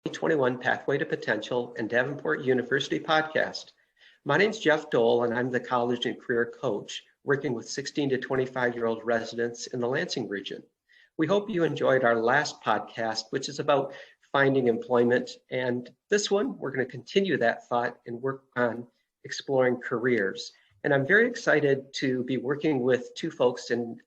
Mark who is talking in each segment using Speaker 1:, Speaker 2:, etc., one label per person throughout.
Speaker 1: 2021 Pathway to Potential and Davenport University podcast. My name is Jeff Dole, and I'm the college and career coach working with 16 to 25-year-old residents in the Lansing region. We hope you enjoyed our last podcast, which is about finding employment. And this one, we're going to continue that thought and work on exploring careers. And I'm very excited to be working with two folks and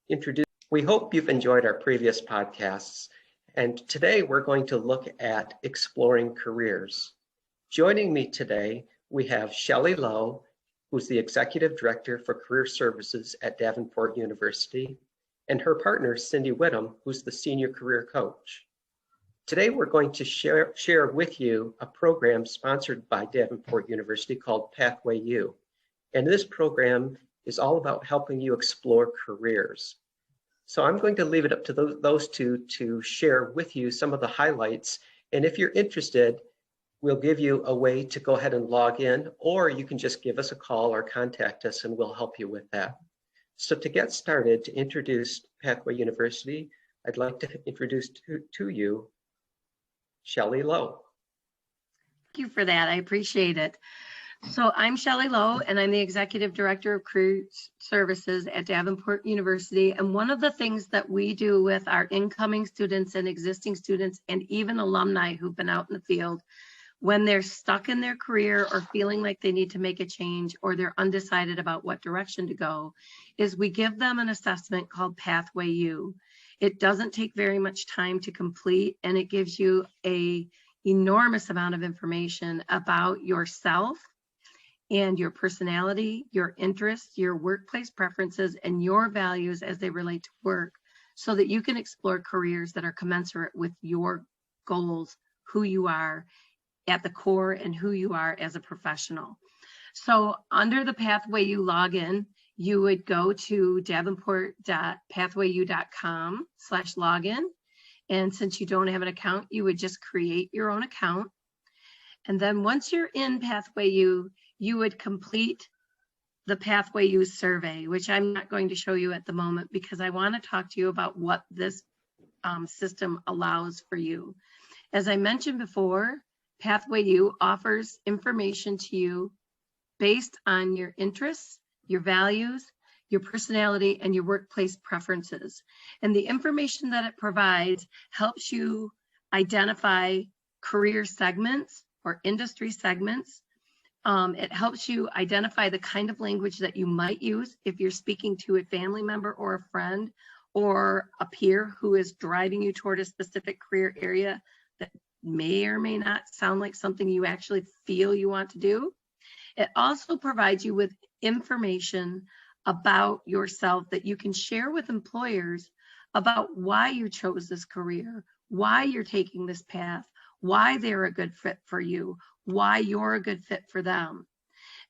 Speaker 1: introduce. We hope you've enjoyed our previous podcasts. And today we're going to look at exploring careers. Joining me today, we have Shelley Lowe, who's the Executive Director for Career Services at Davenport University, and her partner, Cindy Whittam, who's the Senior Career Coach. Today, we're going to share with you a program sponsored by Davenport University called Pathway U. And this program is all about helping you explore careers. So I'm going to leave it up to those two to share with you some of the highlights. And if you're interested, we'll give you a way to go ahead and log in, or you can just give us a call or contact us and we'll help you with that. So to get started, to introduce Pathway University, I'd like to introduce to you Shelley Lowe.
Speaker 2: Thank you for that. I appreciate it. So I'm Shelley Lowe, and I'm the Executive Director of Career Services at Davenport University. And one of the things that we do with our incoming students and existing students and even alumni who've been out in the field, when they're stuck in their career or feeling like they need to make a change or they're undecided about what direction to go, is we give them an assessment called Pathway U. It doesn't take very much time to complete, and it gives you an enormous amount of information about yourself and your personality, your interests, your workplace preferences, and your values as they relate to work, so that you can explore careers that are commensurate with your goals, who you are at the core, and who you are as a professional. So under the Pathway U login, you would go to davenport.pathwayu.com/login. And since you don't have an account, you would just create your own account. And then once you're in Pathway U, you would complete the Pathway U survey, which I'm not going to show you at the moment because I want to talk to you about what this system allows for you. As I mentioned before, Pathway U offers information to you based on your interests, your values, your personality, and your workplace preferences. And the information that it provides helps you identify career segments or industry segments. It helps you identify the kind of language that you might use if you're speaking to a family member or a friend or a peer who is driving you toward a specific career area that may or may not sound like something you actually feel you want to do. It also provides you with information about yourself that you can share with employers about why you chose this career, why you're taking this path, why they're a good fit for you, why you're a good fit for them.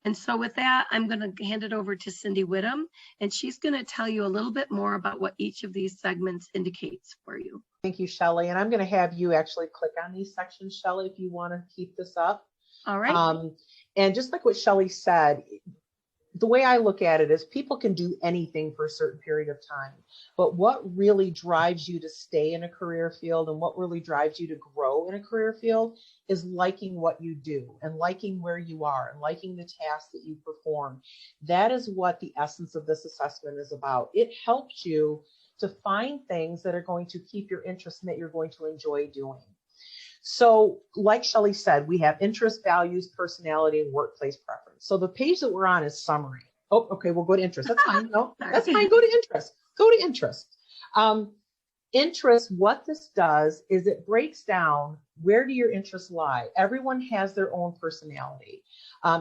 Speaker 2: And so with that, I'm going to hand it over to Cindy Whittam, and she's going to tell you a little bit more about what each of these segments indicates for you.
Speaker 3: Thank you, Shelley. And I'm going to have you actually click on these sections, Shelley, if you want to keep this up.
Speaker 2: All right.
Speaker 3: And just like what Shelley said, the way I look at it is people can do anything for a certain period of time, but what really drives you to stay in a career field and what really drives you to grow in a career field is liking what you do and liking where you are and liking the tasks that you perform. That is what the essence of this assessment is about. It helps you to find things that are going to keep your interest and that you're going to enjoy doing. So like Shelley said, we have interest, values, personality, and workplace preference. So the page that we're on is summary. Oh, okay, we'll go to interest. That's fine. No, that's fine. Go to interest. Go to interest. Interest, what this does is it breaks down where do your interests lie. Everyone has their own personality.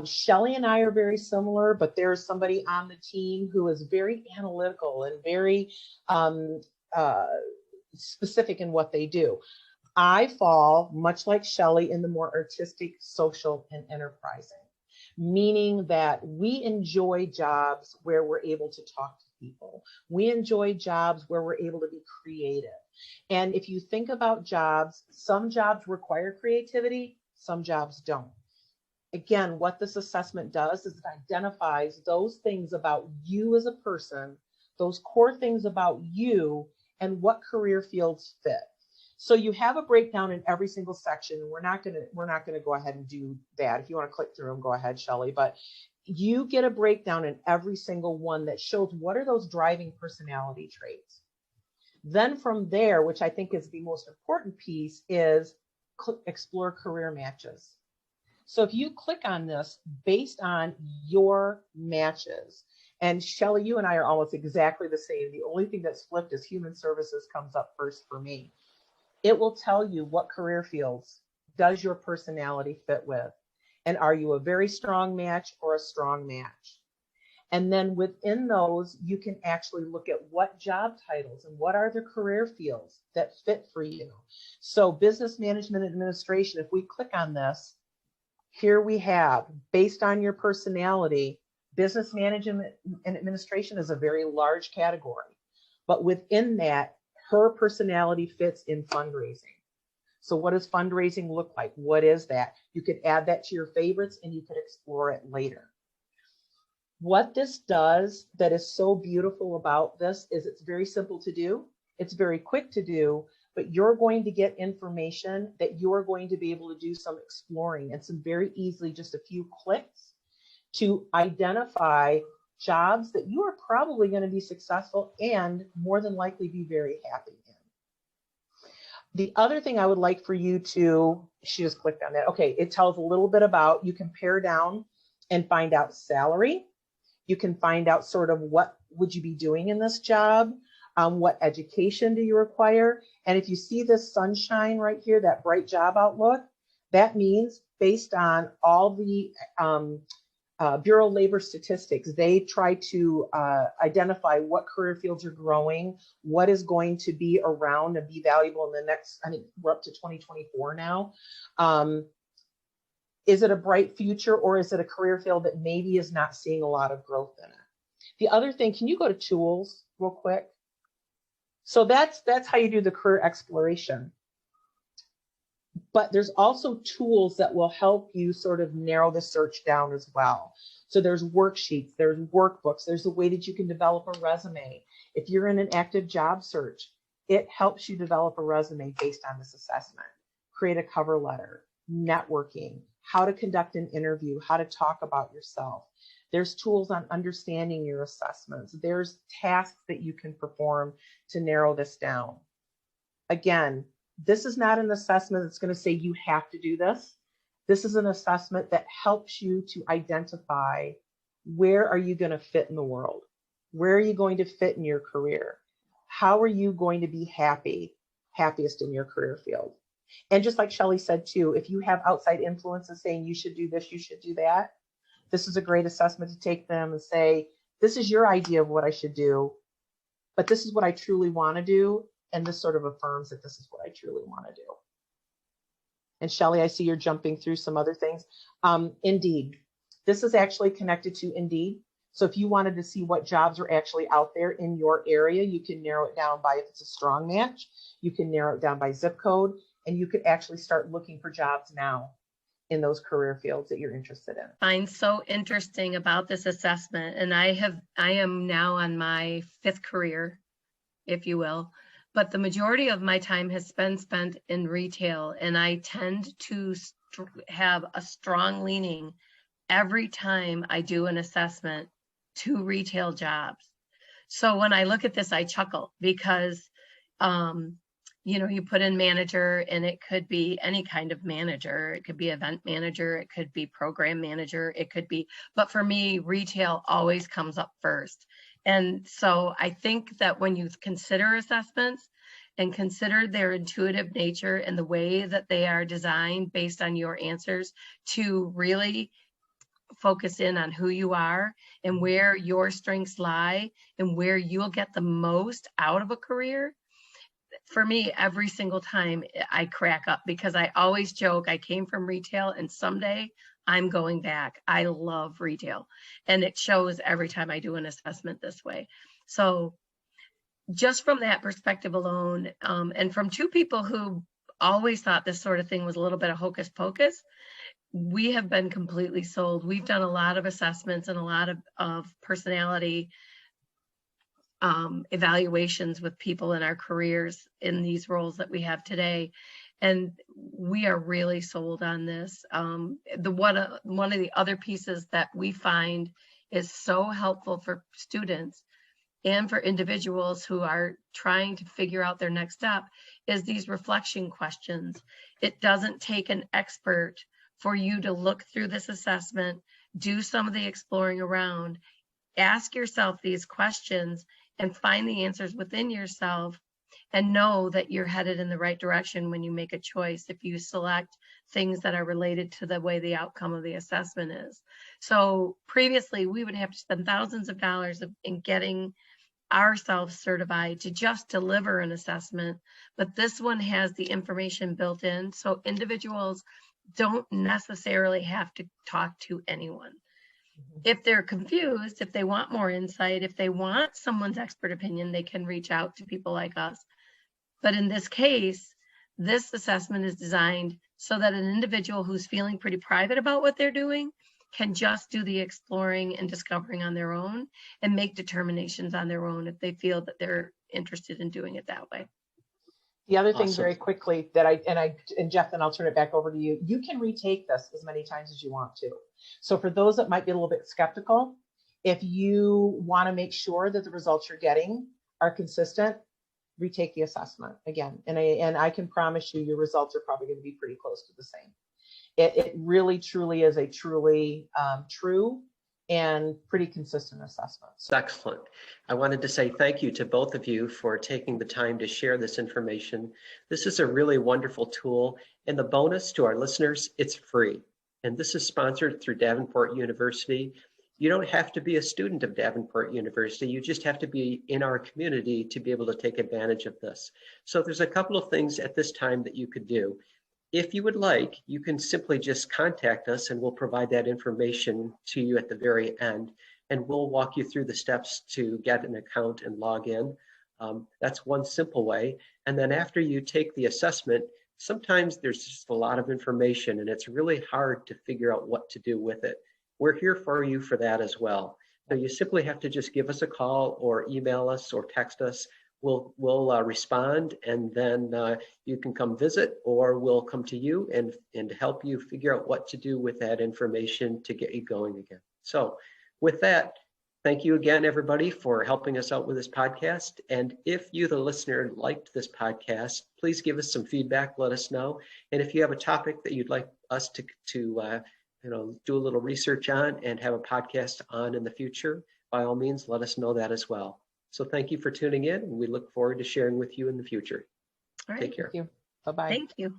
Speaker 3: Shelley and I are very similar, but there's somebody on the team who is very analytical and very specific in what they do. I fall, much like Shelley, in the more artistic, social, and enterprising, meaning that we enjoy jobs where we're able to talk to people. We enjoy jobs where we're able to be creative. And if you think about jobs, some jobs require creativity, some jobs don't. Again, what this assessment does is it identifies those things about you as a person, those core things about you, and what career fields fit. So you have a breakdown in every single section. We're not gonna go ahead and do that. If you want to click through them, go ahead, Shelley. But you get a breakdown in every single one that shows what are those driving personality traits. Then from there, which I think is the most important piece, is explore career matches. So if you click on this based on your matches, and Shelley, you and I are almost exactly the same. The only thing that's flipped is human services comes up first for me. It will tell you what career fields does your personality fit with. And are you a very strong match or a strong match? And then within those, you can actually look at what job titles and what are the career fields that fit for you. So business management and administration, if we click on this, here we have, based on your personality, business management and administration is a very large category. But within that, her personality fits in fundraising. So what does fundraising look like? What is that? You could add that to your favorites and you could explore it later. What this does that is so beautiful about this is it's very simple to do. It's very quick to do, but you're going to get information that you're going to be able to do some exploring and some very easily, just a few clicks to identify jobs that you are probably going to be successful and more than likely be very happy in. The other thing I would like for you to, she just clicked on that. Okay, it tells a little bit about, you can pare down and find out salary. You can find out sort of what would you be doing in this job, what education do you require. And if you see this sunshine right here, that bright job outlook, that means based on all the Bureau of Labor statistics, they try to identify what career fields are growing, what is going to be around and be valuable in the next, I think we're up to 2024 now. Is it a bright future or is it a career field that maybe is not seeing a lot of growth in it? The other thing, can you go to tools real quick? So that's how you do the career exploration. But there's also tools that will help you sort of narrow the search down as well. So there's worksheets, there's workbooks, there's a way that you can develop a resume. If you're in an active job search, it helps you develop a resume based on this assessment. Create a cover letter, networking, how to conduct an interview, how to talk about yourself. There's tools on understanding your assessments. There's tasks that you can perform to narrow this down. Again, this is not an assessment that's going to say you have to do this. This is an assessment that helps you to identify where are you going to fit in the world? Where are you going to fit in your career? How are you going to be happiest in your career field? And just like Shelley said too, if you have outside influences saying you should do this, you should do that, this is a great assessment to take them and say, this is your idea of what I should do, but this is what I truly want to do. And this sort of affirms that this is what I truly want to do. And Shelley, I see you're jumping through some other things. Indeed, this is actually connected to Indeed. So if you wanted to see what jobs are actually out there in your area, you can narrow it down by if it's a strong match, you can narrow it down by zip code, and you could actually start looking for jobs now in those career fields that you're interested in.
Speaker 2: Find so interesting about this assessment, and I am now on my 5th career, if you will, but the majority of my time has been spent in retail, and I tend to have a strong leaning every time I do an assessment to retail jobs. So when I look at this, I chuckle because you know, you put in manager and it could be any kind of manager. It could be event manager. It could be program manager. It could be, but for me, retail always comes up first. And so I think that when you consider assessments and consider their intuitive nature and the way that they are designed based on your answers to really focus in on who you are and where your strengths lie and where you'll get the most out of a career, for me, every single time I crack up because I always joke I came from retail and someday I'm going back. I love retail and it shows every time I do an assessment this way. So just from that perspective alone, and from 2 people who always thought this sort of thing was a little bit of hocus pocus, we have been completely sold. We've done a lot of assessments and a lot of personality evaluations with people in our careers in these roles that we have today. And we are really sold on this. One of the other pieces that we find is so helpful for students and for individuals who are trying to figure out their next step is these reflection questions. It doesn't take an expert for you to look through this assessment, do some of the exploring around, ask yourself these questions and find the answers within yourself, and know that you're headed in the right direction when you make a choice if you select things that are related to the way the outcome of the assessment is. So previously, we would have to spend thousands of dollars in getting ourselves certified to just deliver an assessment, but this one has the information built in, so individuals don't necessarily have to talk to anyone. If they're confused, if they want more insight, if they want someone's expert opinion, they can reach out to people like us. But in this case, this assessment is designed so that an individual who's feeling pretty private about what they're doing can just do the exploring and discovering on their own and make determinations on their own if they feel that they're interested in doing it that way.
Speaker 3: The other thing
Speaker 1: Awesome.
Speaker 3: very quickly that and Jeff, then I'll turn it back over to you. You can retake this as many times as you want to. So for those that might be a little bit skeptical, if you want to make sure that the results you're getting are consistent, retake the assessment again. And I can promise you your results are probably going to be pretty close to the same. It really, truly is a truly true and pretty consistent assessment.
Speaker 1: Excellent. I wanted to say thank you to both of you for taking the time to share this information. This is a really wonderful tool. And the bonus to our listeners, it's free. And this is sponsored through Davenport University. You don't have to be a student of Davenport University. You just have to be in our community to be able to take advantage of this. So there's a couple of things at this time that you could do. If you would like, you can simply just contact us and we'll provide that information to you at the very end. And we'll walk you through the steps to get an account and log in. That's one simple way. And then after you take the assessment, sometimes there's just a lot of information and it's really hard to figure out what to do with it. We're here for you for that as well. So you simply have to just give us a call or email us or text us. We'll respond, and then you can come visit, or we'll come to you and help you figure out what to do with that information to get you going again. So with that, thank you again, everybody, for helping us out with this podcast. And if you, the listener, liked this podcast, please give us some feedback, let us know. And if you have a topic that you'd like us to do a little research on and have a podcast on in the future, by all means, let us know that as well. So thank you for tuning in, and we look forward to sharing with you in the future.
Speaker 2: All right.
Speaker 1: Take care.
Speaker 3: Thank you. Bye-bye.
Speaker 2: Thank you.